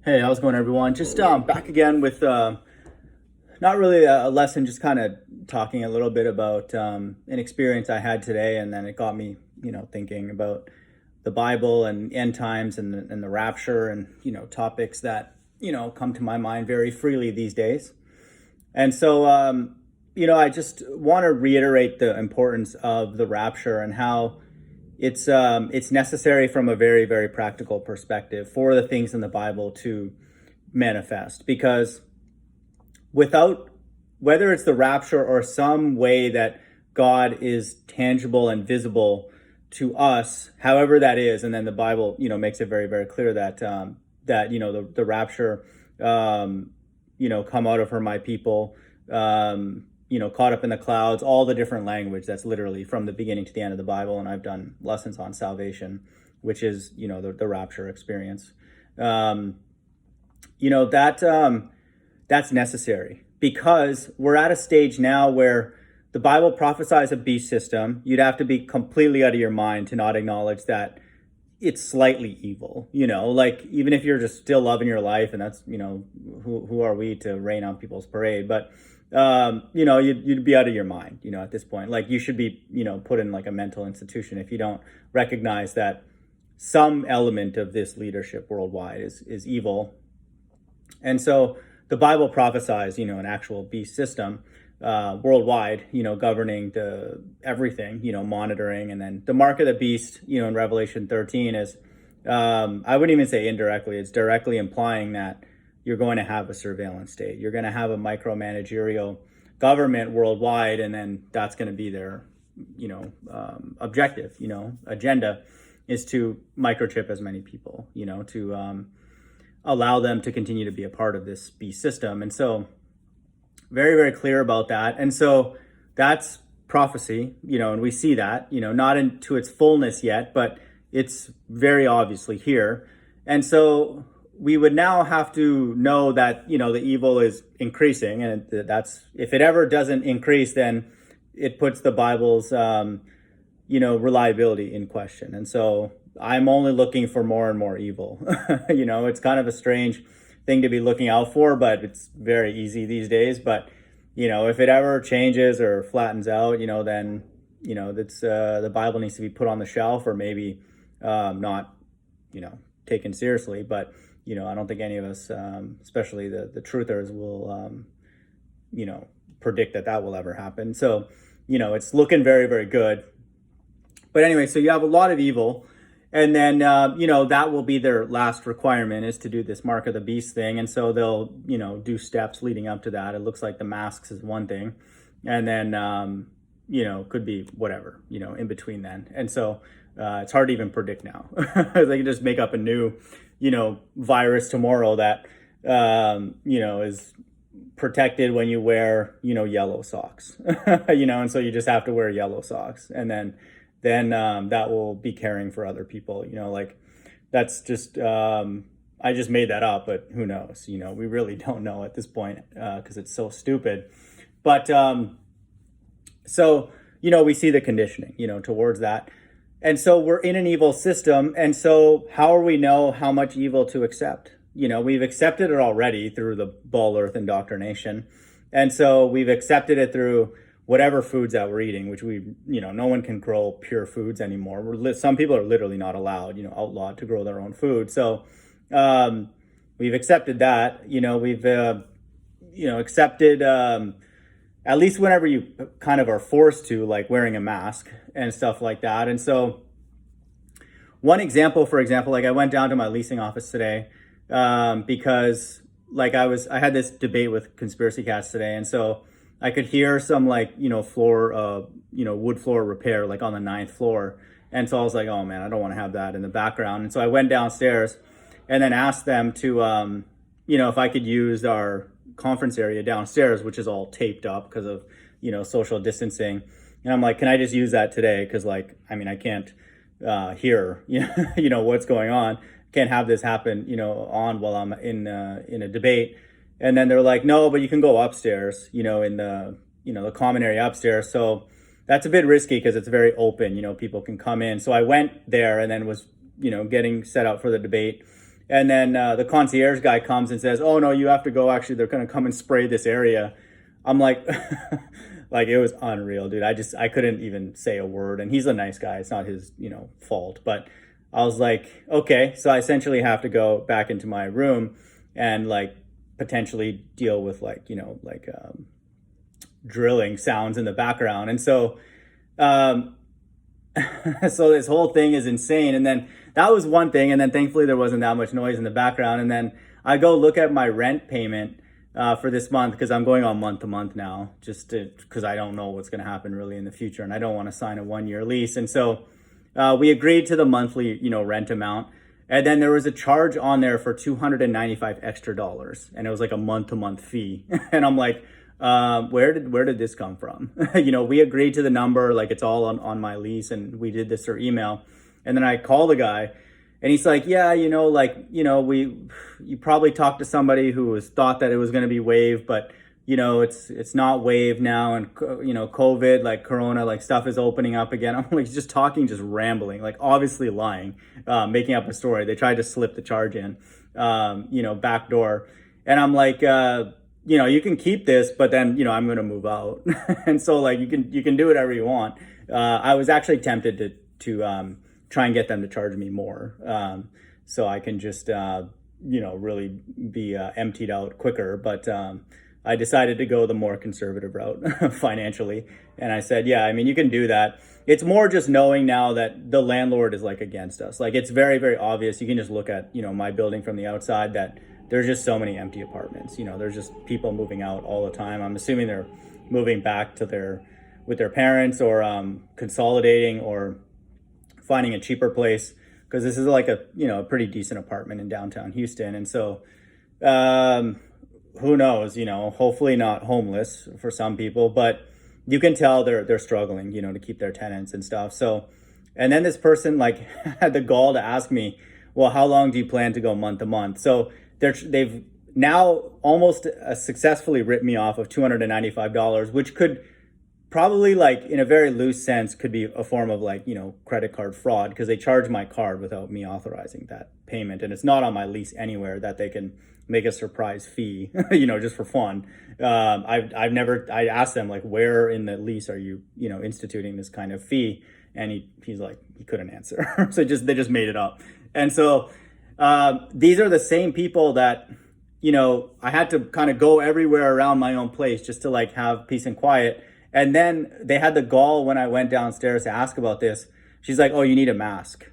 Hey, how's it going, everyone? Just back again with not really a lesson, just kind of talking a little bit about an experience I had today, and then it got me, thinking about the Bible and end times and the rapture and topics that come to my mind very freely these days. And so, I just want to reiterate the importance of the rapture and how it's necessary from a very, very practical perspective for the things in the Bible to manifest, because without, whether it's the rapture or some way that God is tangible and visible to us, however that is, and then the Bible makes it very, very clear that the rapture, come out of her my people, caught up in the clouds, all the different language. That's literally from the beginning to the end of the Bible. And I've done lessons on salvation, which is, the rapture experience. That's necessary because we're at a stage now where the Bible prophesies a beast system. You'd have to be completely out of your mind to not acknowledge that it's slightly evil, like even if you're just still loving your life, and that's, who are we to rain on people's parade? But you'd be out of your mind, at this point. Like you should be, put in like a mental institution if you don't recognize that some element of this leadership worldwide is evil. And so the Bible prophesies, an actual beast system worldwide, governing everything, monitoring. And then the mark of the beast, in Revelation 13 is, I wouldn't even say indirectly, it's directly implying that you're going to have a surveillance state. You're going to have a micromanagerial government worldwide, and then that's going to be their, objective, agenda is to microchip as many people, to allow them to continue to be a part of this beast system. And so very, very clear about that. And so that's prophecy, and we see that, not into its fullness yet, but it's very obviously here. And so we would now have to know that, the evil is increasing, and that's, if it ever doesn't increase, then it puts the Bible's, reliability in question. And so I'm only looking for more and more evil. It's kind of a strange thing to be looking out for, but it's very easy these days. But, if it ever changes or flattens out, then, that's, the Bible needs to be put on the shelf, or maybe not, taken seriously. But I don't think any of us, especially the truthers, will, predict that will ever happen. So, it's looking very, very good. But anyway, so you have a lot of evil. And then, that will be their last requirement, is to do this mark of the beast thing. And so they'll, do steps leading up to that. It looks like the masks is one thing. And then, could be whatever, in between then. And so it's hard to even predict now. They can just make up a new virus tomorrow that, is protected when you wear, yellow socks, and so you just have to wear yellow socks. And then that will be caring for other people, like that's just, I just made that up, but who knows, we really don't know at this point, cause it's so stupid. But, so, we see the conditioning, towards that. And so we're in an evil system. And so how are we know how much evil to accept? We've accepted it already through the ball earth indoctrination. And so we've accepted it through whatever foods that we're eating, which no one can grow pure foods anymore. Some people are literally not allowed, outlawed to grow their own food. So we've accepted that, we've, accepted, at least whenever you kind of are forced to, like wearing a mask and stuff like that. And so one example, for example, like I went down to my leasing office today because like I had this debate with Conspiracy Cats today. And so I could hear some like, floor, wood floor repair, like on the 9th floor. And so I was like, oh man, I don't want to have that in the background. And so I went downstairs and then asked them to, if I could use our conference area downstairs, which is all taped up because of, social distancing. And I'm like, can I just use that today? Cause like, I can't, hear, what's going on. Can't have this happen, on while I'm in a debate. And then they're like, no, but you can go upstairs, in the, the common area upstairs. So that's a bit risky because it's very open, people can come in. So I went there and then was, getting set up for the debate. And then the concierge guy comes and says, "Oh no, you have to go. Actually, they're going to come and spray this area." I'm like, like it was unreal, dude. I couldn't even say a word. And he's a nice guy. It's not his, fault. But I was like, okay. So I essentially have to go back into my room and like potentially deal with like, drilling sounds in the background. And so, um, so this whole thing is insane. And then that was one thing. And then thankfully there wasn't that much noise in the background. And then I go look at my rent payment for this month, because I'm going on month to month now, just because I don't know what's going to happen really in the future, and I don't want to sign a 1-year lease. And so we agreed to the monthly, rent amount, and then there was a charge on there for $295 extra, and it was like a month to month fee. And I'm like, where did this come from? We agreed to the number, like it's all on my lease, and we did this through email. And then I call the guy. And he's like, yeah, you probably talked to somebody who thought that it was going to be waived, but it's not waived now. And COVID, like Corona, like stuff is opening up again. I'm like, just rambling, like obviously lying, making up a story. They tried to slip the charge in, back door. And I'm like, you can keep this, but then, I'm going to move out. And so like, you can do whatever you want. I was actually tempted to try and get them to charge me more, so I can just really be emptied out quicker. But I decided to go the more conservative route financially, and I said, yeah, I mean, you can do that. It's more just knowing now that the landlord is like against us. Like it's very, very obvious. You can just look at my building from the outside that there's just so many empty apartments. There's just people moving out all the time. I'm assuming they're moving back to with their parents, or consolidating, or finding a cheaper place, because this is like a pretty decent apartment in downtown Houston. And so who knows, hopefully not homeless for some people, but you can tell they're struggling, to keep their tenants and stuff. So, and then this person like had the gall to ask me, well, how long do you plan to go month to month? So they've now almost successfully ripped me off of $295, which could probably, like in a very loose sense, could be a form of like, credit card fraud, because they charge my card without me authorizing that payment. And it's not on my lease anywhere that they can make a surprise fee, just for fun. I asked them like, where in the lease are you, instituting this kind of fee? And he's like, he couldn't answer. So they just made it up. And so these are the same people that, I had to kind of go everywhere around my own place just to like have peace and quiet. And then they had the gall when I went downstairs to ask about this. She's like, oh, you need a mask.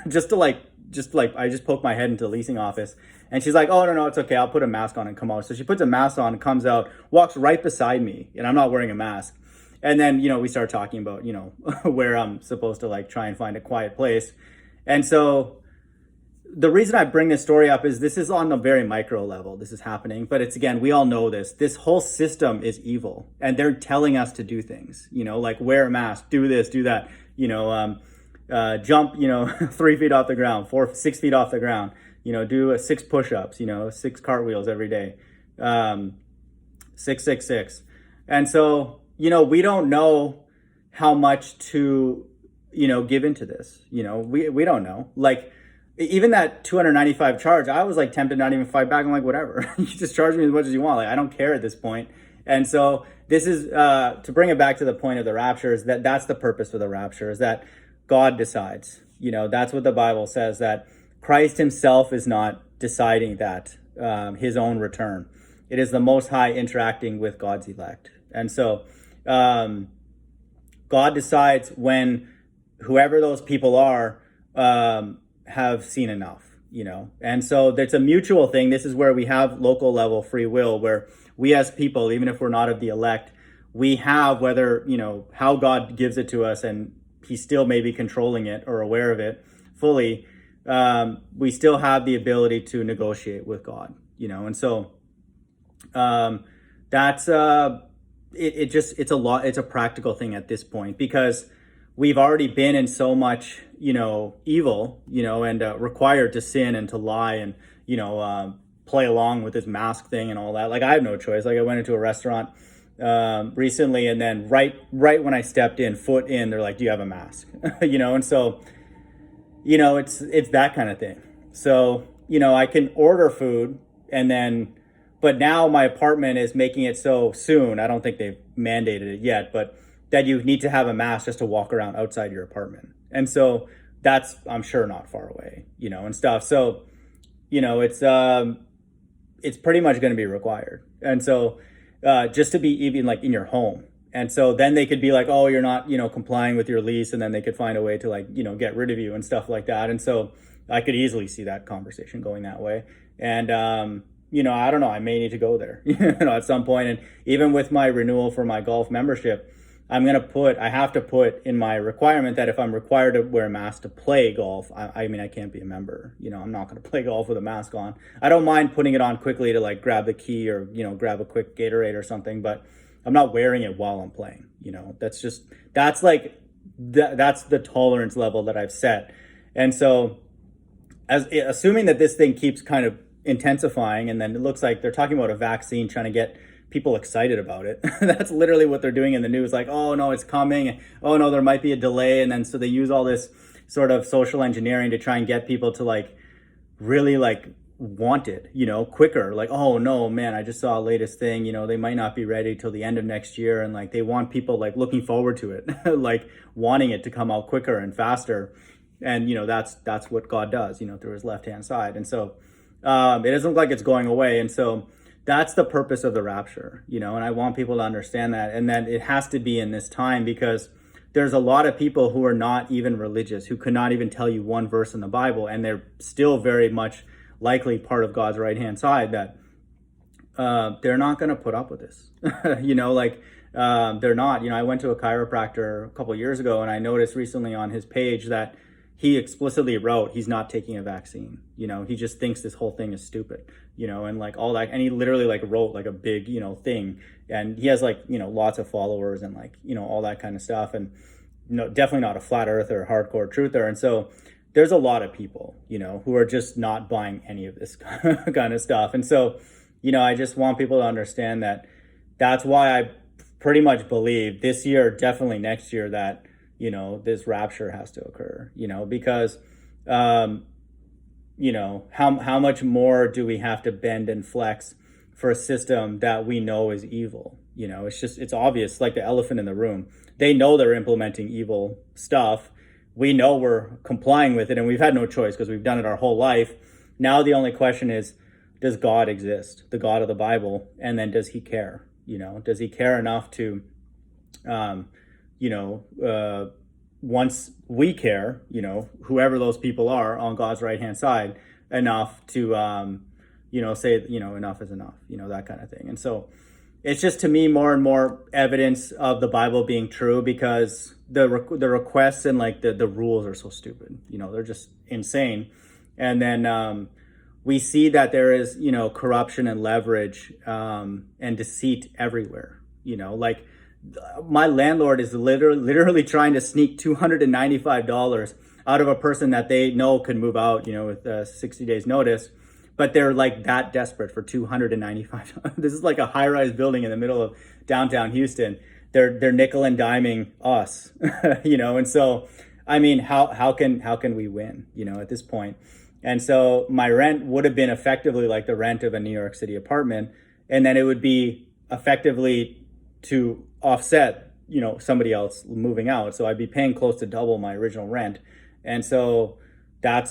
just I just poked my head into the leasing office. And she's like, oh, no, it's okay. I'll put a mask on and come out. So she puts a mask on, comes out, walks right beside me, and I'm not wearing a mask. And then, we start talking about, where I'm supposed to like try and find a quiet place. And so the reason I bring this story up is this is on a very micro level. This is happening, but it's, again, we all know this. This whole system is evil, and they're telling us to do things, like wear a mask, do this, do that, jump, 3 feet off the ground, 6 feet off the ground, do 6 push-ups, 6 cartwheels every day, 666. And so, we don't know how much to, give into this, we don't know. Like, even that $295 charge, I was like tempted not even fight back. I'm like, whatever, you just charge me as much as you want. Like, I don't care at this point. And so this is, to bring it back to the point of the rapture, is that's the purpose for the rapture, is that God decides. That's what the Bible says, that Christ himself is not deciding that, his own return. It is the Most High interacting with God's elect. And so God decides when whoever those people are, have seen enough, and so it's a mutual thing. This is where we have local level free will, where we as people, even if we're not of the elect, we have, whether, how God gives it to us, and he still may be controlling it or aware of it fully, we still have the ability to negotiate with God, and so that's it's a practical thing at this point, because we've already been in so much, evil, and required to sin and to lie and, play along with this mask thing and all that. Like, I have no choice. Like, I went into a restaurant recently, and then right when I stepped foot in, they're like, do you have a mask? And so, it's that kind of thing. So, I can order food and then, but now my apartment is making it so soon. I don't think they've mandated it yet, but that you need to have a mask just to walk around outside your apartment. And so that's, I'm sure, not far away, and stuff. So, it's pretty much going to be required. And so, just to be even like in your home. And so then they could be like, oh, you're not, complying with your lease. And then they could find a way to like, get rid of you and stuff like that. And so I could easily see that conversation going that way. And, I don't know, I may need to go there, at some point. And even with my renewal for my golf membership, I have to put in my requirement that if I'm required to wear a mask to play golf, I mean, I can't be a member. I'm not going to play golf with a mask on. I don't mind putting it on quickly to like grab the key or, grab a quick Gatorade or something, but I'm not wearing it while I'm playing. That's the tolerance level that I've set. And so assuming that this thing keeps kind of intensifying, and then it looks like they're talking about a vaccine, trying to get people excited about it. That's literally what they're doing in the news. Like, oh no, it's coming. Oh no, there might be a delay. And then so they use all this sort of social engineering to try and get people to like really like want it, quicker. Like, oh no, man, I just saw a latest thing. They might not be ready till the end of next year. And like, they want people like looking forward to it, like wanting it to come out quicker and faster. And, that's what God does, through his left-hand side. And so it doesn't look like it's going away. And so that's the purpose of the rapture, and I want people to understand that. And that it has to be in this time, because there's a lot of people who are not even religious, who could not even tell you one verse in the Bible, and they're still very much likely part of God's right-hand side, that they're not going to put up with this. They're not. I went to a chiropractor a couple of years ago, and I noticed recently on his page that he explicitly wrote he's not taking a vaccine. He just thinks this whole thing is stupid, and like all that. And he literally like wrote like a big, thing. And he has like, lots of followers and like, all that kind of stuff. And, definitely not a flat earther, hardcore truther. And so there's a lot of people, who are just not buying any of this kind of stuff. And so, I just want people to understand that that's why I pretty much believe this year, definitely next year, that this rapture has to occur, because, how much more do we have to bend and flex for a system that we know is evil? It's obvious, like the elephant in the room. They know they're implementing evil stuff. We know we're complying with it, and we've had no choice because we've done it our whole life. Now the only question is, does God exist, the God of the Bible? And then does he care? Does he care enough to, once we care, whoever those people are on God's right-hand side, enough to, say, enough is enough, that kind of thing. And so it's just, to me, more and more evidence of the Bible being true, because the requests and like the rules are so stupid, they're just insane. And then we see that there is, corruption and leverage and deceit everywhere, like, my landlord is literally trying to sneak $295 out of a person that they know could move out, with 60 days notice, but they're like that desperate for $295. This is like a high-rise building in the middle of downtown Houston. They're nickel and diming us, and so, I mean, how can we win, at this point? And so my rent would have been effectively like the rent of a New York City apartment, and then it would be effectively to offset, somebody else moving out. So I'd be paying close to double my original rent. And so they're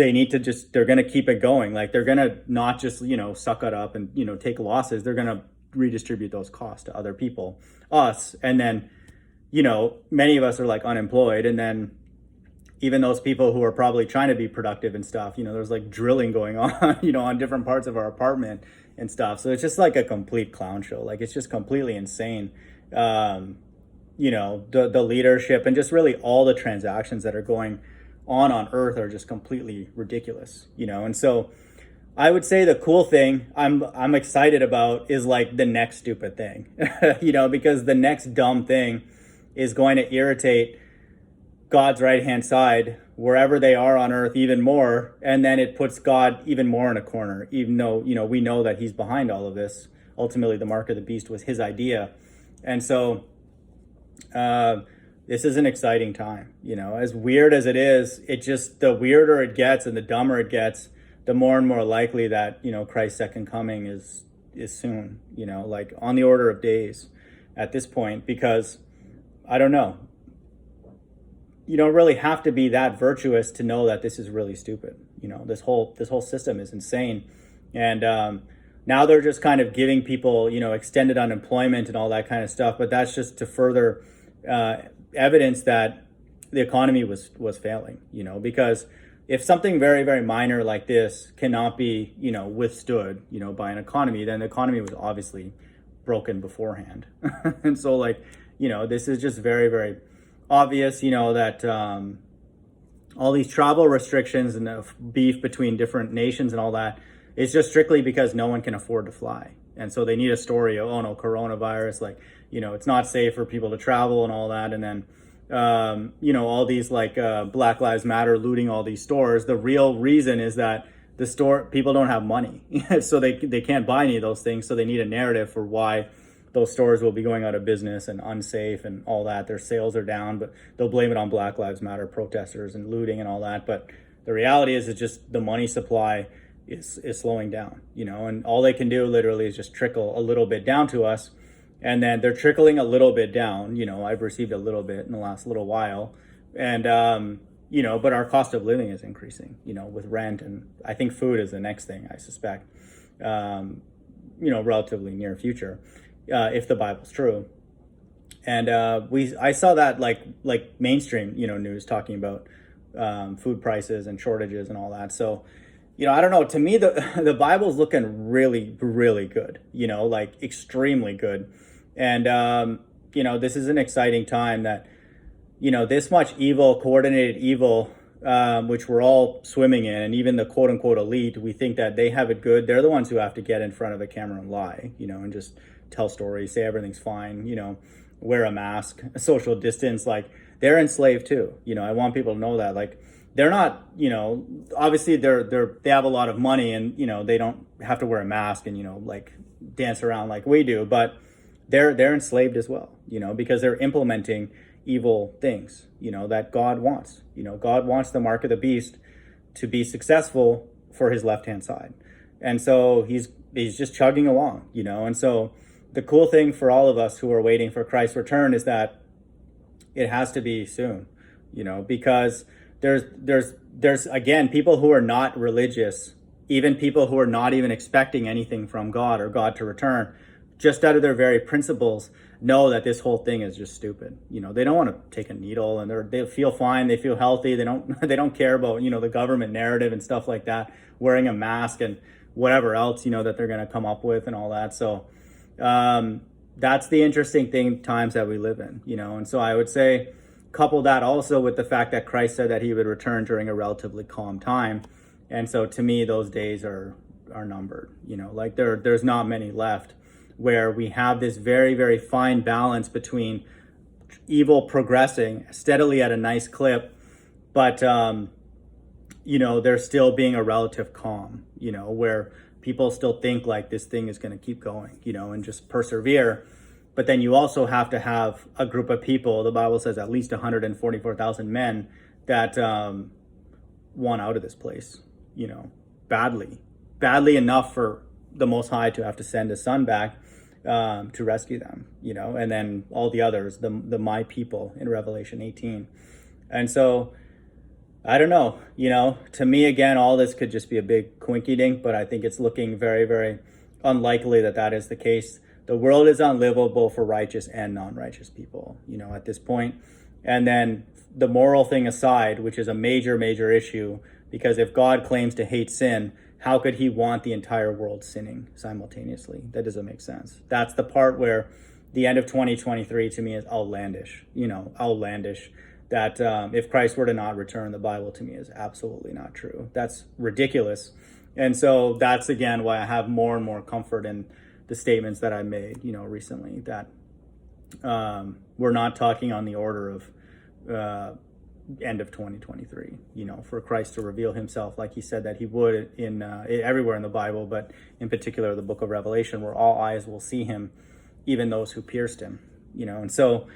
going to keep it going. Like, they're going to not just, suck it up and, take losses. They're going to redistribute those costs to other people, us. And then, many of us are like unemployed. And then even those people who are probably trying to be productive and stuff, there's like drilling going on, on different parts of our apartment and stuff. So it's just like a complete clown show. Like, it's just completely insane. The leadership and just really all the transactions that are going on earth are just completely ridiculous, and so I would say the cool thing I'm excited about is like the next stupid thing, because the next dumb thing is going to irritate God's right-hand side wherever they are on earth even more, and then it puts God even more in a corner, even though we know that he's behind all of this. Ultimately, the mark of the beast was his idea. And so this is an exciting time, as weird as it is. It just, the weirder it gets and the dumber it gets, the more and more likely that, Christ's second coming is soon, like on the order of days at this point, because I don't know, you don't really have to be that virtuous to know that this is really stupid. This whole system is insane. And now they're just kind of giving people, extended unemployment and all that kind of stuff. But that's just to further evidence that the economy was failing, because if something very, very minor like this cannot be, withstood, by an economy, then the economy was obviously broken beforehand. And so, like, this is just very, very obvious, that all these travel restrictions and the beef between different nations and all that is just strictly because no one can afford to fly. And so they need a story of, oh no, coronavirus, like, it's not safe for people to travel and all that. And then, all these like Black Lives Matter looting all these stores. The real reason is that people don't have money. So they can't buy any of those things. So they need a narrative for why those stores will be going out of business and unsafe and all that. Their sales are down, but they'll blame it on Black Lives Matter protesters and looting and all that. But the reality is, it's just the money supply is slowing down, and all they can do literally is just trickle a little bit down to us. And then they're trickling a little bit down. I've received a little bit in the last little while. And, but our cost of living is increasing, with rent. And I think food is the next thing, I suspect, relatively near future, if the Bible's true. And I saw that like mainstream, news talking about food prices and shortages and all that. So, I don't know. To me, the Bible's looking really, really good, like extremely good. And, this is an exciting time that, this much evil, coordinated evil, which we're all swimming in, and even the quote unquote elite, we think that they have it good. They're the ones who have to get in front of a camera and lie, and just tell stories, say everything's fine, wear a mask, social distance. Like, they're enslaved too. I want people to know that, like, they're not, obviously they have a lot of money and, they don't have to wear a mask and, like dance around like we do, but they're enslaved as well, because they're implementing evil things, that God wants. God wants the mark of the beast to be successful for his left-hand side. And so he's just chugging along, and so the cool thing for all of us who are waiting for Christ's return is that it has to be soon, because there's again, people who are not religious, even people who are not even expecting anything from God or God to return, just out of their very principles, know that this whole thing is just stupid. They don't want to take a needle, and they feel fine, they feel healthy. They don't care about, the government narrative and stuff like that, wearing a mask and whatever else, that they're going to come up with and all that. So that's the interesting times that we live in, and so I would say, couple that also with the fact that Christ said that he would return during a relatively calm time. And so to me, those days are numbered, like there's not many left, where we have this very, very fine balance between evil progressing steadily at a nice clip, but, there still being a relative calm, where people still think like this thing is going to keep going, and just persevere. But then you also have to have a group of people, the Bible says at least 144,000 men, that want out of this place, badly enough for the Most High to have to send his son back to rescue them, and then all the others, the my people in Revelation 18. And so, I don't know, to me, again, all this could just be a big coinky dink, but I think it's looking very, very unlikely that is the case. The world is unlivable for righteous and non-righteous people, at this point. And then the moral thing aside, which is a major, major issue, because if God claims to hate sin, how could he want the entire world sinning simultaneously? That doesn't make sense. That's the part where the end of 2023 to me is outlandish, outlandish. That if Christ were to not return, the Bible to me is absolutely not true. That's ridiculous. And so that's, again, why I have more and more comfort in the statements that I made, recently, that we're not talking on the order of end of 2023, for Christ to reveal himself like he said that he would in everywhere in the Bible, but in particular the book of Revelation, where all eyes will see him, even those who pierced him, and so,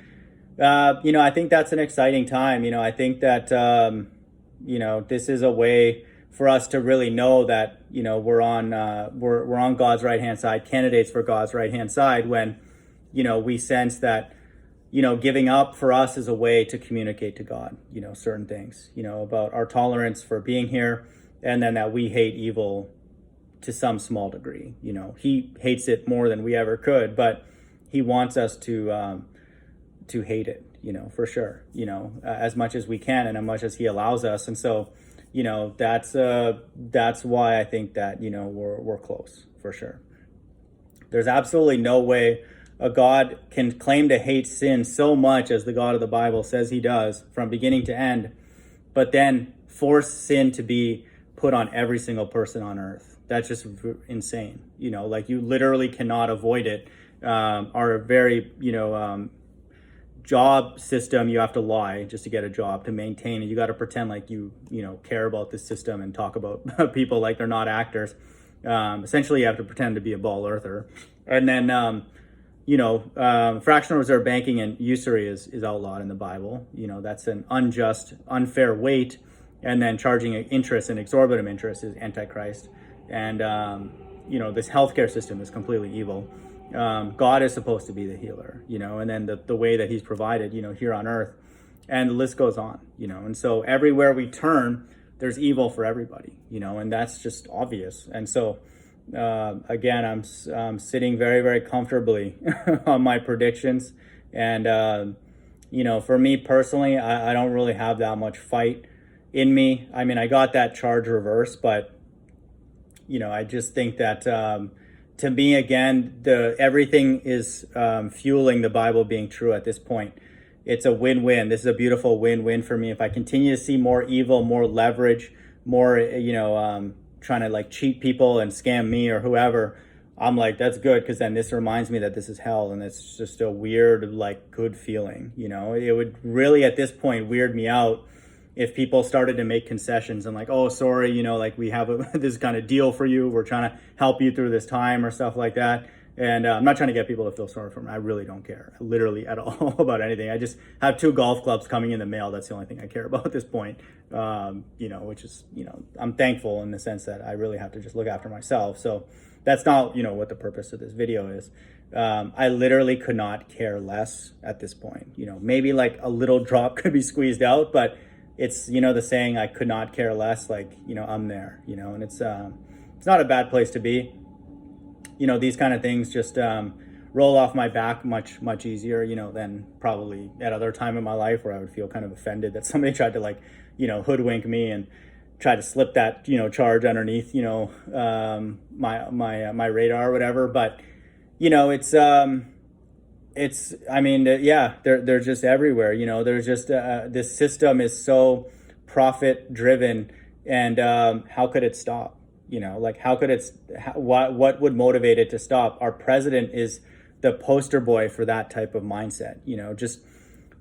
I think that's an exciting time. I think that, this is a way for us to really know that, you know, we're on God's right hand side, candidates for God's right hand side, when, you know, we sense that, you know, giving up for us is a way to communicate to God, you know, certain things, you know, about our tolerance for being here, and then that we hate evil to some small degree. You know, he hates it more than we ever could, but he wants us to hate it, you know, for sure, you know, as much as we can and as much as he allows us. And so, you know, that's why I think that, you know, we're close, for sure. There's absolutely no way a God can claim to hate sin so much as the God of the Bible says he does from beginning to end, but then force sin to be put on every single person on earth. That's just insane. You know, like, you literally cannot avoid it. Our very, you know, job system, you have to lie just to get a job, to maintain it. You got to pretend like you know, care about the system and talk about people like they're not actors. Essentially, you have to pretend to be a ball earther. And then, you know, fractional reserve banking and usury is outlawed in the Bible. You know, that's an unjust, unfair weight. And then charging interest and exorbitant interest is antichrist. And, you know, this healthcare system is completely evil. God is supposed to be the healer, you know, and then the way that he's provided, you know, here on earth, and the list goes on, you know. And so everywhere we turn, there's evil for everybody, you know, and that's just obvious. And so, again, I'm sitting very, very comfortably on my predictions. And, you know, for me personally, I don't really have that much fight in me. I mean, I got that charge reversed, but, you know, I just think that, to me, again, everything is fueling the Bible being true at this point. It's a win-win. This is a beautiful win-win for me. If I continue to see more evil, more leverage, more, you know, trying to like cheat people and scam me or whoever, I'm like, that's good, because then this reminds me that this is hell, and it's just a weird, like, good feeling. You know, it would really at this point weird me out if people started to make concessions and like, oh, sorry, you know, like, we have this kind of deal for you, we're trying to help you through this time or stuff like that. And I'm not trying to get people to feel sorry for me. I really don't care, literally at all, about anything. I just have 2 golf clubs coming in the mail. That's the only thing I care about at this point. You know, which is, you know, I'm thankful in the sense that I really have to just look after myself. So that's not, you know, what the purpose of this video is. I literally could not care less at this point. You know, maybe like a little drop could be squeezed out, but it's, you know, the saying, I could not care less, like, you know, I'm there, you know, and it's not a bad place to be. You know, these kind of things just roll off my back much easier, you know, than probably at other time in my life where I would feel kind of offended that somebody tried to, like, you know, hoodwink me and try to slip that, you know, charge underneath, you know, my radar or whatever. But, you know, I mean, yeah, they're just everywhere. You know, there's just this system is so profit driven, and how could it stop? You know, like, how could what would motivate it to stop? Our president is the poster boy for that type of mindset. You know, just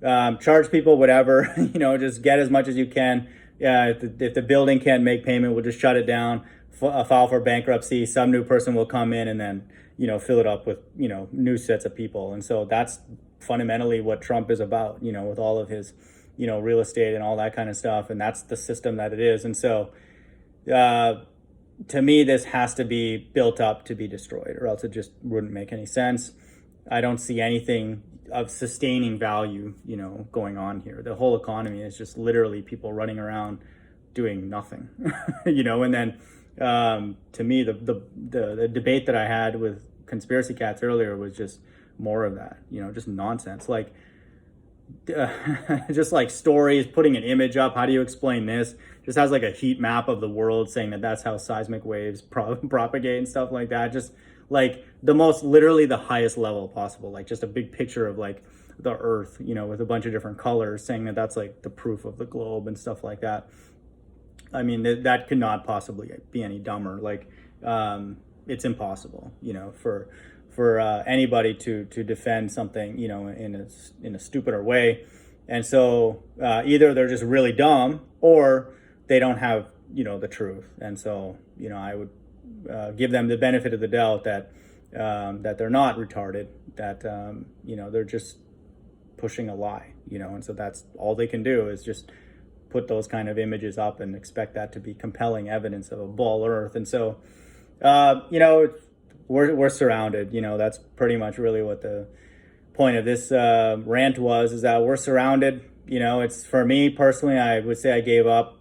charge people whatever, you know, just get as much as you can. If the building can't make payment, we'll just shut it down, file for bankruptcy. Some new person will come in and then, you know, fill it up with, you know, new sets of people. And so that's fundamentally what Trump is about, you know, with all of his, you know, real estate and all that kind of stuff. And that's the system that it is. And so, to me, this has to be built up to be destroyed, or else it just wouldn't make any sense. I don't see anything of sustaining value, you know, going on here. The whole economy is just literally people running around doing nothing, you know. And then, to me, the debate that I had with Conspiracy Cats earlier was just more of that, you know, just nonsense. Like, just like stories, putting an image up. How do you explain this? Just has like a heat map of the world saying that that's how seismic waves propagate and stuff like that. Just like the most, literally the highest level possible. Like just a big picture of like the earth, you know, with a bunch of different colors, saying that that's like the proof of the globe and stuff like that. I mean, that could not possibly be any dumber. Like, it's impossible, you know, for anybody to defend something, you know, in a stupider way. And so either they're just really dumb, or they don't have, you know, the truth. And so, you know, I would give them the benefit of the doubt that that they're not retarded, that you know, they're just pushing a lie, you know. And so that's all they can do, is just put those kind of images up and expect that to be compelling evidence of a ball earth. And so, you know, we're surrounded. You know, that's pretty much really what the point of this rant was, is that we're surrounded. You know, it's, for me personally, I would say I gave up,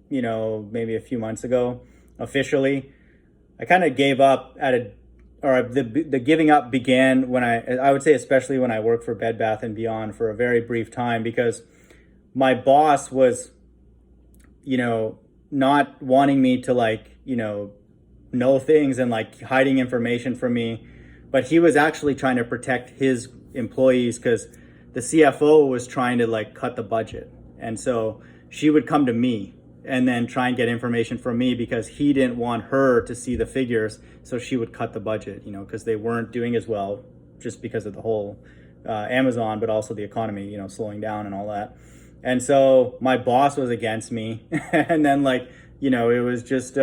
you know, maybe a few months ago officially. I kind of gave up the giving up began when I would say especially when I worked for Bed Bath & Beyond for a very brief time, because my boss was, you know, not wanting me to, like, you know things and like hiding information from me, but he was actually trying to protect his employees, because the CFO was trying to like cut the budget. And so she would come to me and then try and get information from me because he didn't want her to see the figures. So she would cut the budget, you know, because they weren't doing as well, just because of the whole Amazon, but also the economy, you know, slowing down and all that. And so my boss was against me. And then, like, you know, it was just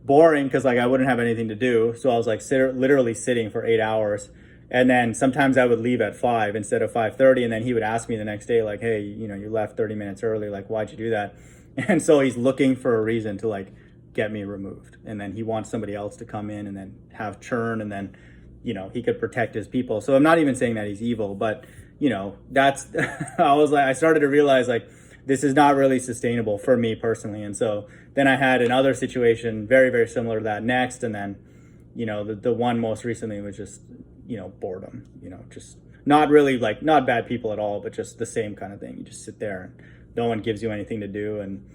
boring, because like I wouldn't have anything to do. So I was like literally sitting for 8 hours. And then sometimes I would leave at 5 instead of 5:30. And then he would ask me the next day, like, hey, you know, you left 30 minutes early. Like, why'd you do that? And so he's looking for a reason to like get me removed. And then he wants somebody else to come in and then have churn. And then, you know, he could protect his people. So I'm not even saying that he's evil, but, you know, that's, I started to realize, like, this is not really sustainable for me personally. And so then I had another situation very, very similar to that next. And then, you know, the one most recently was just, you know, boredom, you know, just not really, like, not bad people at all, but just the same kind of thing. You just sit there and no one gives you anything to do. And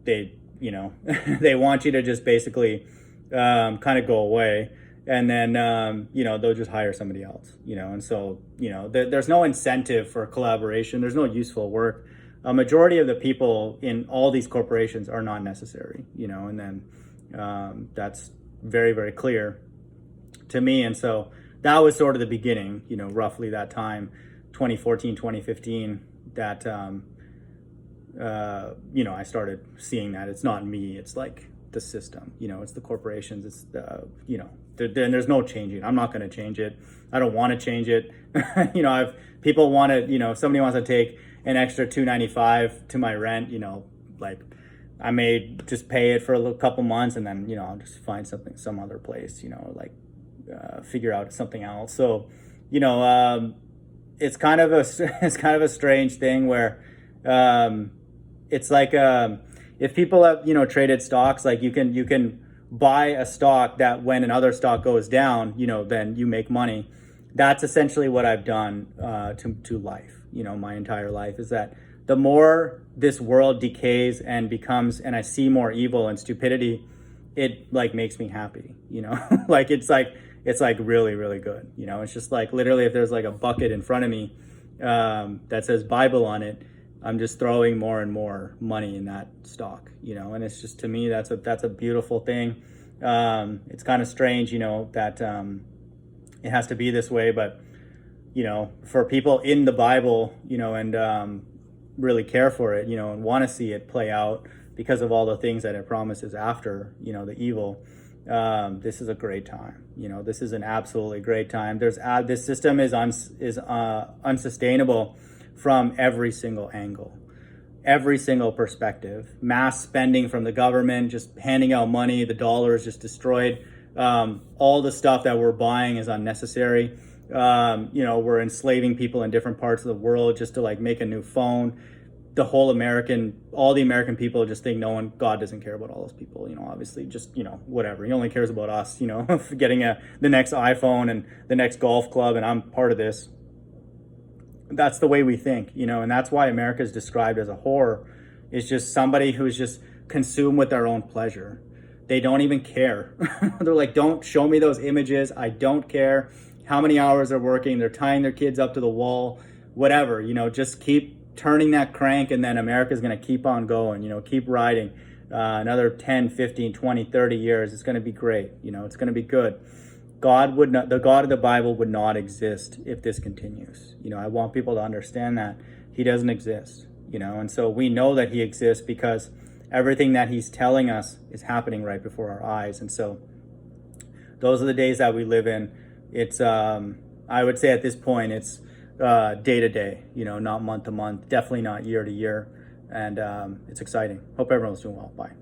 they, you know, they want you to just basically kind of go away. And then, you know, they'll just hire somebody else, you know. And so, you know, there's no incentive for collaboration. There's no useful work. A majority of the people in all these corporations are not necessary, you know, and then that's very, very clear to me. And so that was sort of the beginning, you know, roughly that time, 2014, 2015, that, you know, I started seeing that it's not me, it's like the system, you know, it's the corporations, it's the, you know, there's no changing. I'm not going to change it. I don't want to change it. You know, people want to, you know, if somebody wants to take an extra $295 to my rent, you know, like, I may just pay it for a couple months and then, you know, I'll just find some other place, you know, like figure out something else. So, you know, it's kind of a strange thing where it's like if people have, you know, traded stocks, like you can buy a stock that when another stock goes down, you know, then you make money. That's essentially what I've done to life, you know, my entire life, is that the more this world decays and becomes, and I see more evil and stupidity, it like makes me happy, you know. Like it's like really, really good, you know. It's just like literally if there's like a bucket in front of me that says Bible on it, I'm just throwing more and more money in that stock, you know. And it's just, to me, that's a beautiful thing. It's kind of strange, you know, that it has to be this way, but, you know, for people in the Bible, you know, and really care for it, you know, and want to see it play out because of all the things that it promises after, you know, the evil. This is a great time, you know. This is an absolutely great time. This system is unsustainable from every single angle, every single perspective. Mass spending from the government, just handing out money, the dollar is just destroyed. All the stuff that we're buying is unnecessary. You know, we're enslaving people in different parts of the world just to like make a new phone. All the American people just think God doesn't care about all those people, you know, obviously, just, you know, whatever. He only cares about us, you know, getting the next iPhone and the next golf club, and I'm part of this. That's the way we think, you know, and that's why America is described as a whore. It's just somebody who's just consumed with their own pleasure. They don't even care. They're like, don't show me those images. I don't care how many hours they're working. They're tying their kids up to the wall, whatever, you know, just keep turning that crank, and then America's going to keep on going, you know, keep riding another 10, 15, 20, 30 years. It's going to be great. You know, it's going to be good. The God of the Bible would not exist if this continues. You know, I want people to understand that he doesn't exist, you know, and so we know that he exists because everything that he's telling us is happening right before our eyes. And so those are the days that we live in. It's, I would say at this point, it's day to day, you know, not month to month, definitely not year to year. and it's exciting. Hope everyone's doing well. Bye.